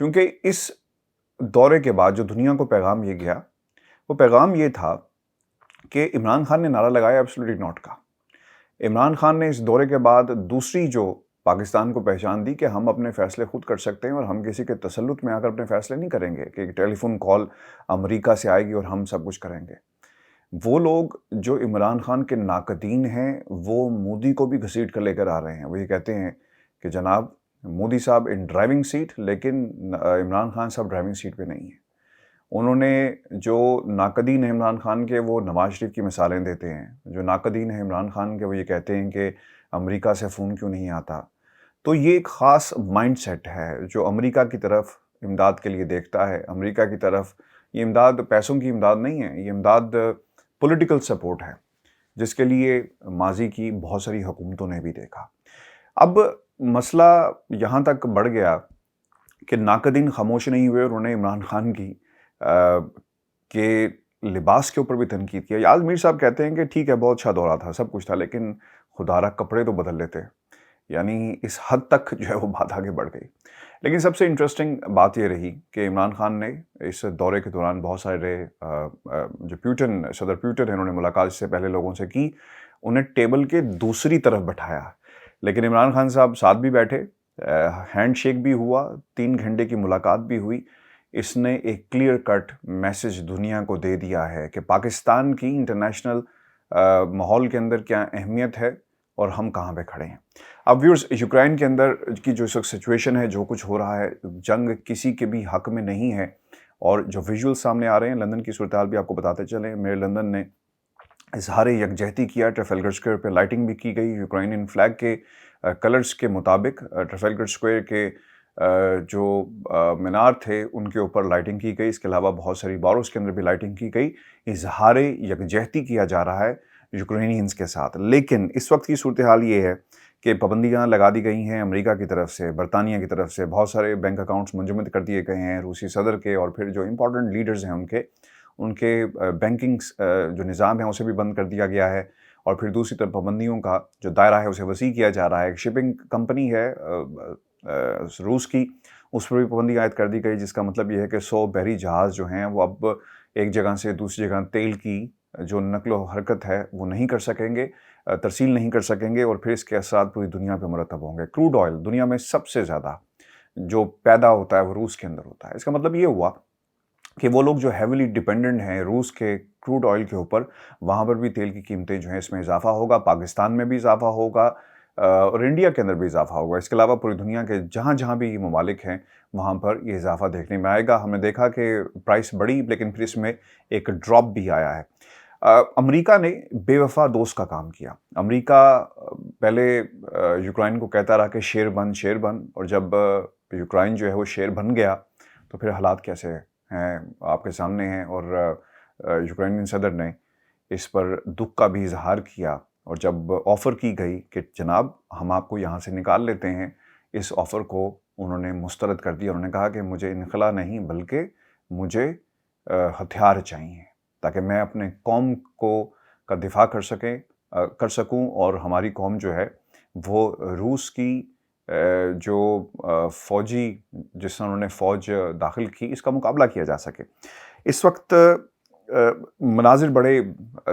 چونکہ اس دورے کے بعد جو دنیا کو پیغام یہ گیا وہ پیغام یہ تھا کہ عمران خان نے نعرہ لگایا ایبسلیٹلی ناٹ کا. عمران خان نے اس دورے کے بعد دوسری جو پاکستان کو پہچان دی کہ ہم اپنے فیصلے خود کر سکتے ہیں اور ہم کسی کے تسلط میں آ کر اپنے فیصلے نہیں کریں گے کہ ٹیلی فون کال امریکہ سے آئے گی اور ہم سب کچھ کریں گے. وہ لوگ جو عمران خان کے ناقدین ہیں وہ مودی کو بھی گھسیٹ کر لے کر آ رہے ہیں. وہ یہ کہتے ہیں کہ جناب مودی صاحب ان ڈرائیونگ سیٹ لیکن عمران خان صاحب ڈرائیونگ سیٹ پہ نہیں ہیں. انہوں نے جو ناقدین ہیں عمران خان کے وہ نواز شریف کی مثالیں دیتے ہیں. جو ناقدین ہیں عمران خان کے وہ یہ کہتے ہیں کہ امریکہ سے فون کیوں نہیں آتا. تو یہ ایک خاص مائنڈ سیٹ ہے جو امریکہ کی طرف امداد کے لیے دیکھتا ہے. امریکہ کی طرف یہ امداد پیسوں کی امداد نہیں ہے, یہ امداد پولیٹیکل سپورٹ ہے جس کے لیے ماضی کی بہت ساری حکومتوں نے بھی دیکھا. اب مسئلہ یہاں تک بڑھ گیا کہ ناقدین خاموش نہیں ہوئے اور انہوں نے عمران خان کی کہ لباس کے اوپر بھی تنقید کیا. یاز میر صاحب کہتے ہیں کہ ٹھیک ہے بہت اچھا دورہ تھا, سب کچھ تھا, لیکن خدا را کپڑے تو بدل لیتے. یعنی اس حد تک جو ہے وہ بات آگے بڑھ گئی. لیکن سب سے انٹرسٹنگ بات یہ رہی کہ عمران خان نے اس دورے کے دوران بہت سارے جو صدر پیوٹن ہیں انہوں نے ملاقات سے پہلے لوگوں سے کی, انہیں ٹیبل کے دوسری طرف بٹھایا. لیکن عمران خان صاحب ساتھ بھی بیٹھے, ہینڈ شیک بھی ہوا, 3 گھنٹے کی ملاقات بھی ہوئی. اس نے ایک کلیئر کٹ میسج دنیا کو دے دیا ہے کہ پاکستان کی انٹرنیشنل ماحول کے اندر کیا اہمیت ہے اور ہم کہاں پہ کھڑے ہیں. اب ویورز, یوکرائن کے اندر کی جو سچویشن ہے, جو کچھ ہو رہا ہے, جنگ کسی کے بھی حق میں نہیں ہے. اور جو ویژول سامنے آ رہے ہیں, لندن کی صورتحال بھی آپ کو بتاتے چلیں. میرے لندن نے اظہار یکجہتی کیا, ٹریفلگر اسکوائر پہ لائٹنگ بھی کی گئی یوکرائنین فلیگ کے کلرز کے مطابق. ٹریفلگر اسکوائر کے جو مینار تھے ان کے اوپر لائٹنگ کی گئی. اس کے علاوہ بہت ساری باروز کے اندر بھی لائٹنگ کی گئی. اظہار یکجہتی کیا جا رہا ہے یوکرینینز کے ساتھ. لیکن اس وقت کی صورتحال یہ ہے کہ پابندیاں لگا دی گئی ہیں امریکہ کی طرف سے, برطانیہ کی طرف سے. بہت سارے بینک اکاؤنٹس منجمد کر دیے گئے ہیں روسی صدر کے, اور پھر جو امپورٹنٹ لیڈرز ہیں ان کے بینکنگ جو نظام ہے اسے بھی بند کر دیا گیا ہے. اور پھر دوسری طرف پابندیوں کا جو دائرہ ہے اسے وسیع کیا جا رہا ہے. ایک شپنگ کمپنی ہے روس کی, اس پر بھی پابندی عائد کر دی گئی, جس کا مطلب یہ ہے کہ 100 بحری جہاز جو ہیں وہ اب ایک جگہ سے دوسری جگہ تیل کی جو نقل و حرکت ہے وہ نہیں کر سکیں گے, ترسیل نہیں کر سکیں گے. اور پھر اس کے اثرات پوری دنیا پہ مرتب ہوں گے. کروڈ آئل دنیا میں سب سے زیادہ جو پیدا ہوتا ہے وہ روس کے اندر ہوتا ہے. اس کا مطلب یہ ہوا کہ وہ لوگ جو ہیویلی ڈیپینڈنٹ ہیں روس کے کروڈ آئل کے اوپر, وہاں پر بھی تیل کی قیمتیں جو ہیں اس میں اضافہ ہوگا. پاکستان میں بھی اضافہ ہوگا اور انڈیا کے اندر بھی اضافہ ہوگا. اس کے علاوہ پوری دنیا کے جہاں جہاں بھی یہ ممالک ہیں وہاں پر یہ اضافہ دیکھنے میں آئے گا. ہم نے دیکھا کہ پرائس بڑھی لیکن پھر اس میں ایک ڈراپ بھی آیا ہے. امریکہ نے بے وفا دوست کا کام کیا. امریکہ پہلے یوکرائن کو کہتا رہا کہ شیر بن شیر بن, اور جب یوکرائن جو ہے وہ شیر بن گیا تو پھر حالات کیسے ہیں آپ کے سامنے ہیں. اور یوکرائنین صدر نے اس پر دکھ کا بھی اظہار کیا, اور جب آفر کی گئی کہ جناب ہم آپ کو یہاں سے نکال لیتے ہیں, اس آفر کو انہوں نے مسترد کر دیا. انہوں نے کہا کہ مجھے انخلا نہیں بلکہ مجھے ہتھیار چاہیے تاکہ میں اپنے قوم کا دفاع کر سکوں, اور ہماری قوم جو ہے وہ روس کی جو فوجی جس سے انہوں نے فوج داخل کی اس کا مقابلہ کیا جا سکے. اس وقت مناظر بڑے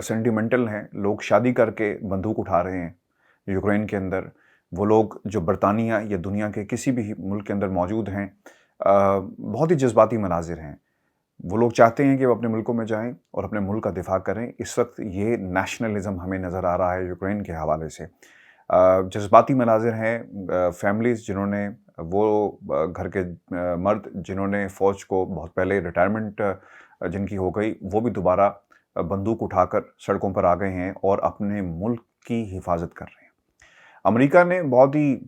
سینٹیمنٹل ہیں. لوگ شادی کر کے بندوق اٹھا رہے ہیں یوکرائن کے اندر. وہ لوگ جو برطانیہ یا دنیا کے کسی بھی ملک کے اندر موجود ہیں, بہت ہی جذباتی مناظر ہیں. وہ لوگ چاہتے ہیں کہ وہ اپنے ملکوں میں جائیں اور اپنے ملک کا دفاع کریں. اس وقت یہ نیشنلزم ہمیں نظر آ رہا ہے یوکرائن کے حوالے سے. جذباتی مناظر ہیں. فیملیز جنہوں نے وہ گھر کے مرد جنہوں نے فوج کو بہت پہلے ریٹائرمنٹ جن کی ہو گئی, وہ بھی دوبارہ بندوق اٹھا کر سڑکوں پر آ گئے ہیں اور اپنے ملک کی حفاظت کر رہے ہیں. امریکہ نے بہت ہی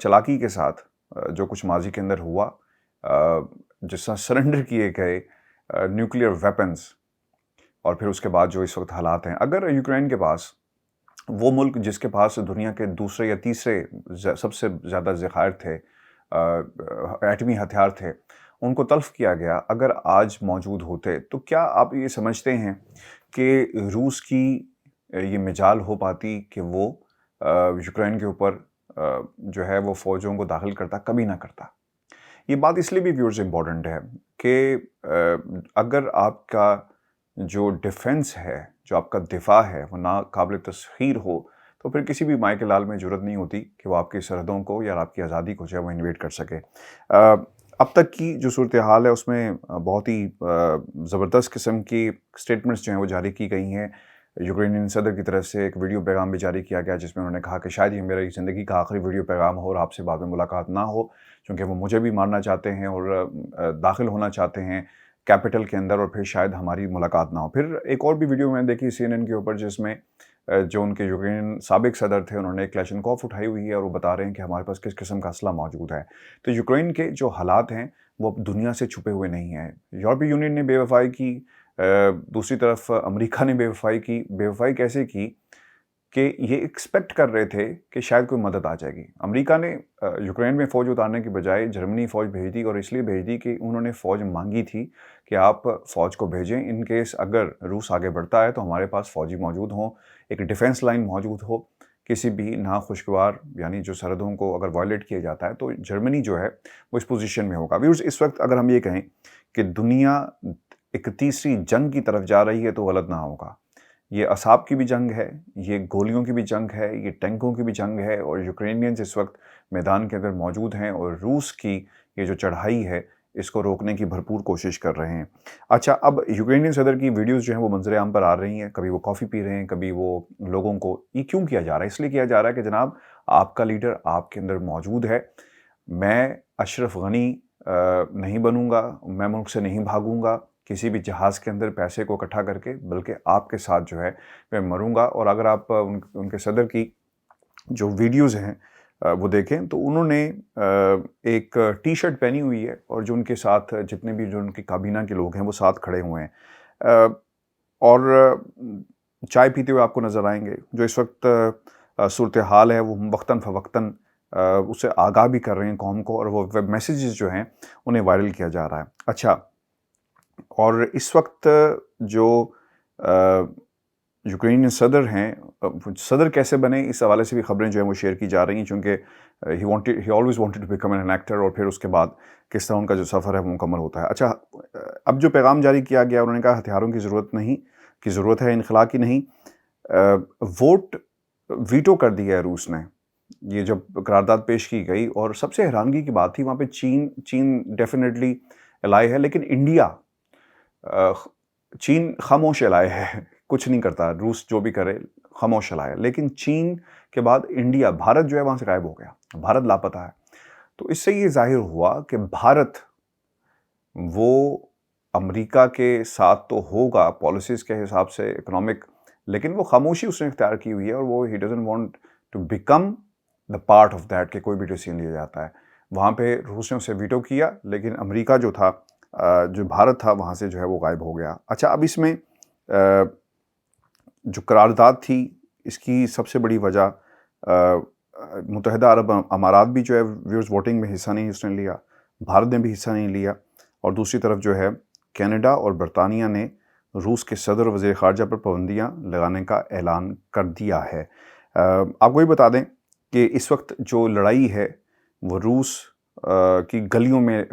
چالاکی کے ساتھ جو کچھ ماضی کے اندر ہوا, جس طرح سرنڈر کیے گئے نیوکلیئر ویپنز, اور پھر اس کے بعد جو اس وقت حالات ہیں, اگر یوکرائن کے پاس وہ ملک جس کے پاس دنیا کے دوسرے یا تیسرے سب سے زیادہ ذخائر تھے, ایٹمی ہتھیار تھے, ان کو تلف کیا گیا, اگر آج موجود ہوتے تو کیا آپ یہ سمجھتے ہیں کہ روس کی یہ مجال ہو پاتی کہ وہ یوکرائن کے اوپر جو ہے وہ فوجوں کو داخل کرتا؟ کبھی نہ کرتا. یہ بات اس لیے بھی ویورز امپورٹنٹ ہے کہ اگر آپ کا جو ڈیفنس ہے، جو آپ کا دفاع ہے وہ ناقابل تسخیر ہو، تو پھر کسی بھی مائع کے لال میں جرأت نہیں ہوتی کہ وہ آپ کی سرحدوں کو یا آپ کی آزادی کو جو ہے وہ انویڈ کر سکے۔ اب تک کی جو صورتحال ہے اس میں بہت ہی زبردست قسم کی سٹیٹمنٹس جو ہیں وہ جاری کی گئی ہیں۔ یوکرینین صدر کی طرف سے ایک ویڈیو پیغام بھی جاری کیا گیا جس میں انہوں نے کہا کہ شاید یہ میری زندگی کا آخری ویڈیو پیغام ہو اور آپ سے بعد میں ملاقات نہ ہو، چونکہ وہ مجھے بھی مارنا چاہتے ہیں اور داخل ہونا چاہتے ہیں کیپٹل کے اندر، اور پھر شاید ہماری ملاقات نہ ہو۔ پھر ایک اور بھی ویڈیو میں نے دیکھی CNN کے اوپر جس میں جو ان کے یوکرین سابق صدر تھے انہوں نے ایک کلیشنکوف اٹھائی ہوئی ہے اور وہ بتا رہے ہیں کہ ہمارے پاس کس قسم کا اسلحہ موجود ہے۔ تو یوکرین کے جو حالات ہیں وہ دنیا سے چھپے ہوئے نہیں ہیں۔ یورپی یونین نے بے وفائی کی، دوسری طرف امریکہ نے بے وفائی کی۔ بے وفائی کیسے کی کہ یہ ایکسپیکٹ کر رہے تھے کہ شاید کوئی مدد آ جائے گی۔ امریکہ نے یوکرین میں فوج اتارنے کی بجائے جرمنی فوج بھیج دی، اور اس لیے بھیج دی کہ انہوں نے فوج مانگی تھی کہ آپ فوج کو بھیجیں ان کیس اگر روس آگے بڑھتا ہے تو ہمارے پاس فوجی موجود ہوں، ایک ڈیفنس لائن موجود ہو، کسی بھی ناخوشگوار یعنی جو سرحدوں کو اگر وائلیٹ کیا جاتا ہے تو جرمنی جو ہے وہ اس پوزیشن میں ہوگا۔ ویورز، اس وقت اگر ہم یہ کہیں کہ دنیا ایک تیسری جنگ کی طرف جا رہی ہے تو غلط نہ ہوگا۔ یہ اعصاب کی بھی جنگ ہے، یہ گولیوں کی بھی جنگ ہے، یہ ٹینکوں کی بھی جنگ ہے، اور یوکرینینز اس وقت میدان کے اندر موجود ہیں اور روس کی یہ جو چڑھائی ہے اس کو روکنے کی بھرپور کوشش کر رہے ہیں۔ اچھا، اب یوکرینین صدر کی ویڈیوز جو ہیں وہ منظر عام پر آ رہی ہیں، کبھی وہ کافی پی رہے ہیں، کبھی وہ لوگوں کو، یہ کیوں کیا جا رہا ہے؟ اس لیے کیا جا رہا ہے کہ جناب آپ کا لیڈر آپ کے اندر موجود ہے، میں اشرف غنی نہیں بنوں گا، میں ملک سے نہیں بھاگوں گا کسی بھی جہاز کے اندر پیسے کو اکٹھا کر کے، بلکہ آپ کے ساتھ جو ہے میں مروں گا۔ اور اگر آپ ان کے صدر کی جو ویڈیوز ہیں وہ دیکھیں تو انہوں نے ایک ٹی شرٹ پہنی ہوئی ہے، اور جو ان کے ساتھ جتنے بھی جو ان کی کابینہ کے لوگ ہیں وہ ساتھ کھڑے ہوئے ہیں اور چائے پیتے ہوئے آپ کو نظر آئیں گے۔ جو اس وقت صورتحال ہے وہ وقتاً فوقتاً اس سے آگاہ بھی کر رہے ہیں قوم کو، اور وہ ویب میسیجز جو ہیں انہیں وائرل کیا جا رہا ہے۔ اچھا، اور اس وقت جو یوکرینین صدر ہیں، صدر کیسے بنے اس حوالے سے بھی خبریں جو ہیں وہ شیئر کی جا رہی ہیں، چونکہ he always wanted to become an actor, اور پھر اس کے بعد کس طرح ان کا جو سفر ہے وہ مکمل ہوتا ہے۔ اچھا، اب جو پیغام جاری کیا گیا انہوں نے کہا ہتھیاروں کی ضرورت ہے، انخلا کی نہیں۔ ووٹ ویٹو کر دیا ہے روس نے، یہ جب قرارداد پیش کی گئی، اور سب سے حیرانگی کی بات تھی وہاں پہ چین ڈیفینیٹلی الائے ہے، لیکن انڈیا، چین خاموش الائے ہے، کچھ نہیں کرتا، روس جو بھی کرے خاموش الائے، لیکن چین کے بعد انڈیا، بھارت جو ہے وہاں سے غائب ہو گیا، بھارت لاپتہ ہے۔ تو اس سے یہ ظاہر ہوا کہ بھارت وہ امریکہ کے ساتھ تو ہوگا پالیسیز کے حساب سے اکنامک، لیکن وہ خاموشی اس نے اختیار کی ہوئی ہے، اور وہ he doesn't want to become the part of that کہ کوئی بھی ڈیسیژن لیا جاتا ہے۔ وہاں پہ روس نے اسے ویٹو کیا، لیکن امریکہ جو تھا، جو بھارت تھا، وہاں سے جو ہے وہ غائب ہو گیا۔ اچھا، اب اس میں جو قرارداد تھی اس کی سب سے بڑی وجہ متحدہ عرب امارات بھی جو ہے ویورز ووٹنگ میں حصہ نہیں اس نے لیا، بھارت نے بھی حصہ نہیں لیا، اور دوسری طرف جو ہے کینیڈا اور برطانیہ نے روس کے صدر اور وزیر خارجہ پر پابندیاں لگانے کا اعلان کر دیا ہے۔ آپ کو یہ بتا دیں کہ اس وقت جو لڑائی ہے وہ روس کی گلیوں میں،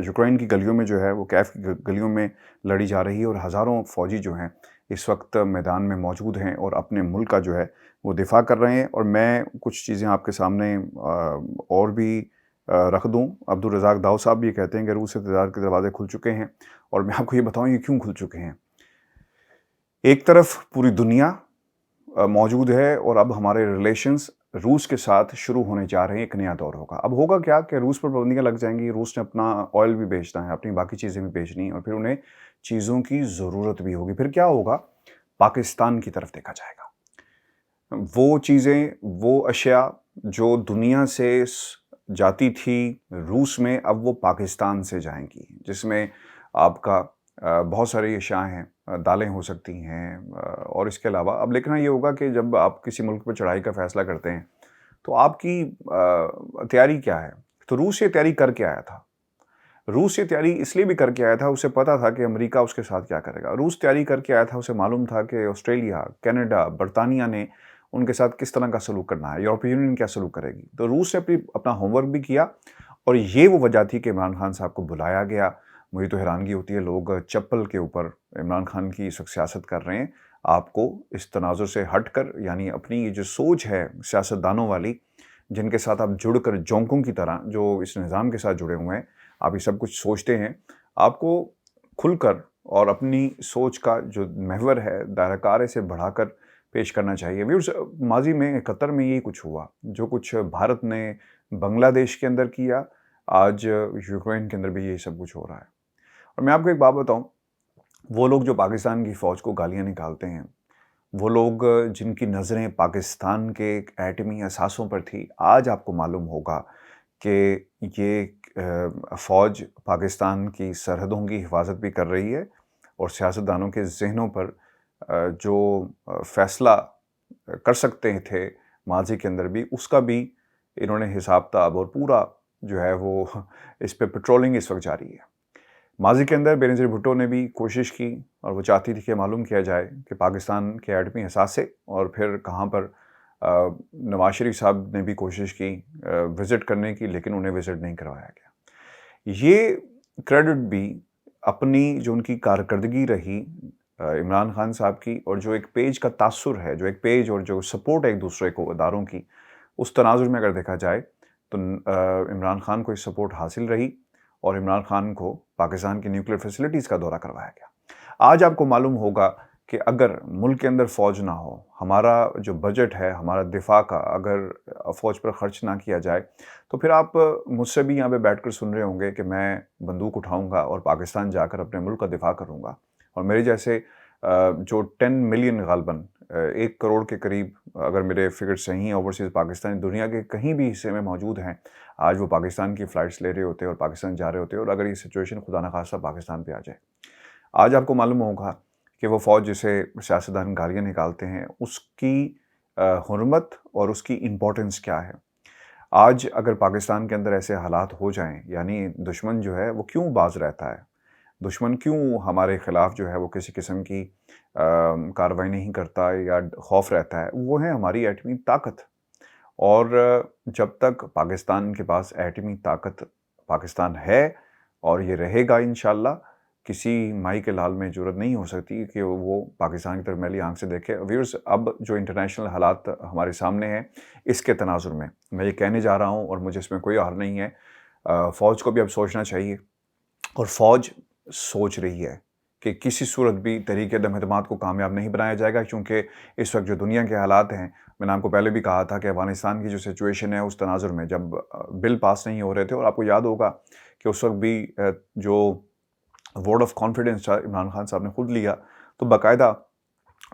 یوکرین کی گلیوں میں جو ہے وہ کیف کی گلیوں میں لڑی جا رہی ہے، اور ہزاروں فوجی جو ہیں اس وقت میدان میں موجود ہیں اور اپنے ملک کا جو ہے وہ دفاع کر رہے ہیں۔ اور میں کچھ چیزیں آپ کے سامنے اور بھی رکھ دوں۔ عبدالرزاق داؤ صاحب بھی یہ کہتے ہیں کہ روس اقتدار کے دروازے کھل چکے ہیں، اور میں آپ کو یہ بتاؤں یہ کیوں کھل چکے ہیں۔ ایک طرف پوری دنیا موجود ہے، اور اب ہمارے ریلیشنز روس کے ساتھ شروع ہونے جا رہے ہیں، ایک نیا دور ہوگا۔ اب ہوگا کیا کہ روس پر پابندیاں لگ جائیں گی، روس نے اپنا آئل بھی بیچنا ہے، اپنی باقی چیزیں بھی بیچنی ہیں، اور پھر انہیں چیزوں کی ضرورت بھی ہوگی۔ پھر کیا ہوگا؟ پاکستان کی طرف دیکھا جائے گا۔ وہ چیزیں، وہ اشیاء جو دنیا سے جاتی تھی روس میں، اب وہ پاکستان سے جائیں گی، جس میں آپ کا بہت ساری اشیاء ہیں، دالیں ہو سکتی ہیں، اور اس کے علاوہ اب دیکھنا یہ ہوگا کہ جب آپ کسی ملک پہ چڑھائی کا فیصلہ کرتے ہیں تو آپ کی تیاری کیا ہے۔ تو روس یہ تیاری کر کے آیا تھا، روس یہ تیاری اس لیے بھی کر کے آیا تھا، اسے پتا تھا کہ امریکہ اس کے ساتھ کیا کرے گا۔ روس تیاری کر کے آیا تھا، اسے معلوم تھا کہ آسٹریلیا، کینیڈا، برطانیہ نے ان کے ساتھ کس طرح کا سلوک کرنا ہے، یورپی یونین کیا سلوک کرے گی۔ تو روس نے اپنا ہوم ورک بھی کیا، اور یہ وہ وجہ تھی کہ عمران خان صاحب کو بلایا گیا۔ مجھے تو حیرانگی ہوتی ہے، لوگ چپل کے اوپر عمران خان کی اس وقت سیاست کر رہے ہیں۔ آپ کو اس تناظر سے ہٹ کر، یعنی اپنی یہ جو سوچ ہے سیاستدانوں والی، جن کے ساتھ آپ جڑ کر جونکوں کی طرح جو اس نظام کے ساتھ جڑے ہوئے ہیں، آپ یہ سب کچھ سوچتے ہیں، آپ کو کھل کر اور اپنی سوچ کا جو محور ہے دائرہ کار اسے بڑھا کر پیش کرنا چاہیے۔ ویورز، ماضی میں قطر میں یہی کچھ ہوا، جو کچھ بھارت نے بنگلہ دیش کے اندر کیا، آج یوکرین کے اندر بھی یہی سب کچھ ہو رہا ہے۔ اور میں آپ کو ایک بات بتاؤں، وہ لوگ جو پاکستان کی فوج کو گالیاں نکالتے ہیں، وہ لوگ جن کی نظریں پاکستان کے ایٹمی اثاثوں پر تھی، آج آپ کو معلوم ہوگا کہ یہ فوج پاکستان کی سرحدوں کی حفاظت بھی کر رہی ہے، اور سیاستدانوں کے ذہنوں پر جو فیصلہ کر سکتے تھے ماضی کے اندر بھی، اس کا بھی انہوں نے حساب تاب اور پورا جو ہے وہ اس پہ پیٹرولنگ اس وقت جاری ہے۔ ماضی کے اندر بینظیر بھٹو نے بھی کوشش کی، اور وہ چاہتی تھی کہ معلوم کیا جائے کہ پاکستان کے ایٹمی اثاثے اور پھر کہاں پر۔ نواز شریف صاحب نے بھی کوشش کی وزٹ کرنے کی، لیکن انہیں وزٹ نہیں کروایا گیا۔ یہ کریڈٹ بھی اپنی جو ان کی کارکردگی رہی عمران خان صاحب کی، اور جو ایک پیج کا تاثر ہے، جو ایک پیج اور جو سپورٹ ہے ایک دوسرے کو اداروں کی، اس تناظر میں اگر دیکھا جائے تو عمران خان کو اس سپورٹ حاصل رہی، اور عمران خان کو پاکستان کی نیوکلیر فیسلٹیز کا دورہ کروایا گیا۔ آج آپ کو معلوم ہوگا کہ اگر ملک کے اندر فوج نہ ہو، ہمارا جو بجٹ ہے ہمارا دفاع کا، اگر فوج پر خرچ نہ کیا جائے، تو پھر آپ مجھ سے بھی یہاں پہ بیٹھ کر سن رہے ہوں گے کہ میں بندوق اٹھاؤں گا اور پاکستان جا کر اپنے ملک کا دفاع کروں گا، اور میرے جیسے جو 10 ملین غالباً 1 کروڑ کے قریب، اگر میرے فگر صحیح ہیں، اوورسیز پاکستانی دنیا کے کہیں بھی حصے میں موجود ہیں، آج وہ پاکستان کی فلائٹس لے رہے ہوتے اور پاکستان جا رہے ہوتے، اور اگر یہ سچویشن خدا نخواستہ پاکستان پہ آ جائے، آج آپ کو معلوم ہوگا کہ وہ فوج جسے سیاستدان گالیاں نکالتے ہیں، اس کی حرمت اور اس کی امپورٹنس کیا ہے۔ آج اگر پاکستان کے اندر ایسے حالات ہو جائیں، یعنی دشمن جو ہے وہ کیوں باز رہتا ہے، دشمن کیوں ہمارے خلاف جو ہے وہ کسی قسم کی کارروائی نہیں کرتا یا خوف رہتا ہے، وہ ہے ہماری ایٹمی طاقت۔ اور جب تک پاکستان کے پاس ایٹمی طاقت پاکستان ہے، اور یہ رہے گا انشاءاللہ، کسی مائی کے لال میں جرت نہیں ہو سکتی کہ وہ پاکستان کی طرف میلی آنکھ سے دیکھے۔ ویورز، اب جو انٹرنیشنل حالات ہمارے سامنے ہیں، اس کے تناظر میں یہ کہنے جا رہا ہوں، اور مجھے اس میں کوئی ہار نہیں ہے، فوج کو بھی اب سوچنا چاہیے، اور فوج سوچ رہی ہے کہ کسی صورت بھی تحریک عدم اعتماد کو کامیاب نہیں بنایا جائے گا، کیونکہ اس وقت جو دنیا کے حالات ہیں، میں نے آپ کو پہلے بھی کہا تھا کہ افغانستان کی جو سچویشن ہے اس تناظر میں جب بل پاس نہیں ہو رہے تھے، اور آپ کو یاد ہوگا کہ اس وقت بھی جو vote of confidence Imran Khan صاحب نے خود لیا، تو باقاعدہ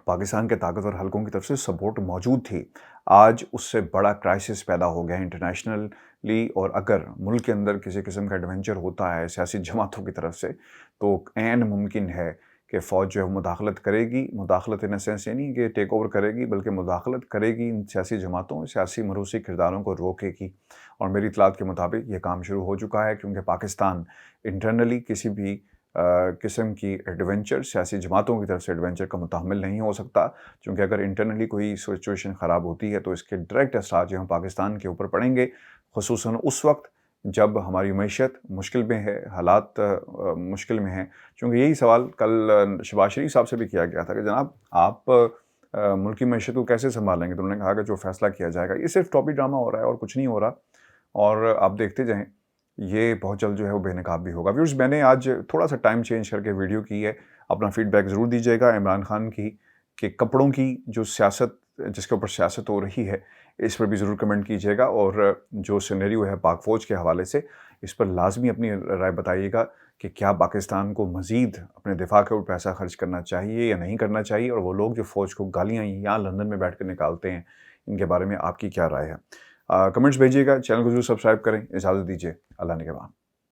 پاکستان کے طاقتور حلقوں کی طرف سے سپورٹ موجود تھی۔ آج اس سے بڑا کرائسس پیدا ہو گیا انٹرنیشنلی، اور اگر ملک کے اندر کسی قسم کا ایڈونچر ہوتا ہے سیاسی جماعتوں کی طرف سے، تو عین ممکن ہے کہ فوج جو ہے مداخلت کرے گی۔ مداخلت ان سینس یہ نہیں کہ ٹیک اوور کرے گی، بلکہ مداخلت کرے گی ان سیاسی جماعتوں، سیاسی مروسی کرداروں کو روکے گی، اور میری اطلاعات کے مطابق یہ کام شروع ہو چکا ہے، کیونکہ پاکستان انٹرنلی کسی بھی قسم کی ایڈونچر، سیاسی جماعتوں کی طرف سے ایڈونچر کا متحمل نہیں ہو سکتا، کیونکہ اگر انٹرنلی کوئی سچویشن خراب ہوتی ہے تو اس کے ڈائریکٹ اثرات جو ہیں پاکستان کے اوپر پڑیں گے، خصوصاً اس وقت جب ہماری معیشت مشکل میں ہے، حالات مشکل میں ہیں۔ کیونکہ یہی سوال کل شہباز شریف صاحب سے بھی کیا گیا تھا کہ جناب آپ ملکی معیشت کو کیسے سنبھالیں گے، تو انہوں نے کہا کہ جو فیصلہ کیا جائے گا، یہ صرف ٹاپی ڈرامہ ہو رہا ہے اور کچھ نہیں ہو رہا، اور آپ دیکھتے جائیں یہ بہت جلد جو ہے وہ بے نقاب بھی ہوگا۔ ویورز، میں نے آج تھوڑا سا ٹائم چینج کر کے ویڈیو کی ہے، اپنا فیڈ بیک ضرور دیجیے گا عمران خان کی کہ کپڑوں کی جو سیاست، جس کے اوپر سیاست ہو رہی ہے، اس پر بھی ضرور کمنٹ کیجیے گا، اور جو سینیریو ہے پاک فوج کے حوالے سے، اس پر لازمی اپنی رائے بتائیے گا کہ کیا پاکستان کو مزید اپنے دفاع کے اوپر پیسہ خرچ کرنا چاہیے یا نہیں کرنا چاہیے، اور وہ لوگ جو فوج کو گالیاں یہاں لندن میں بیٹھ کر نکالتے ہیں، ان کے بارے میں آپ کی کیا رائے ہے۔ کمنٹس بھیجیے گا، چینل کو ضرور سبسکرائب کریں۔ اجازت دیجیے، اللہ نگہبان۔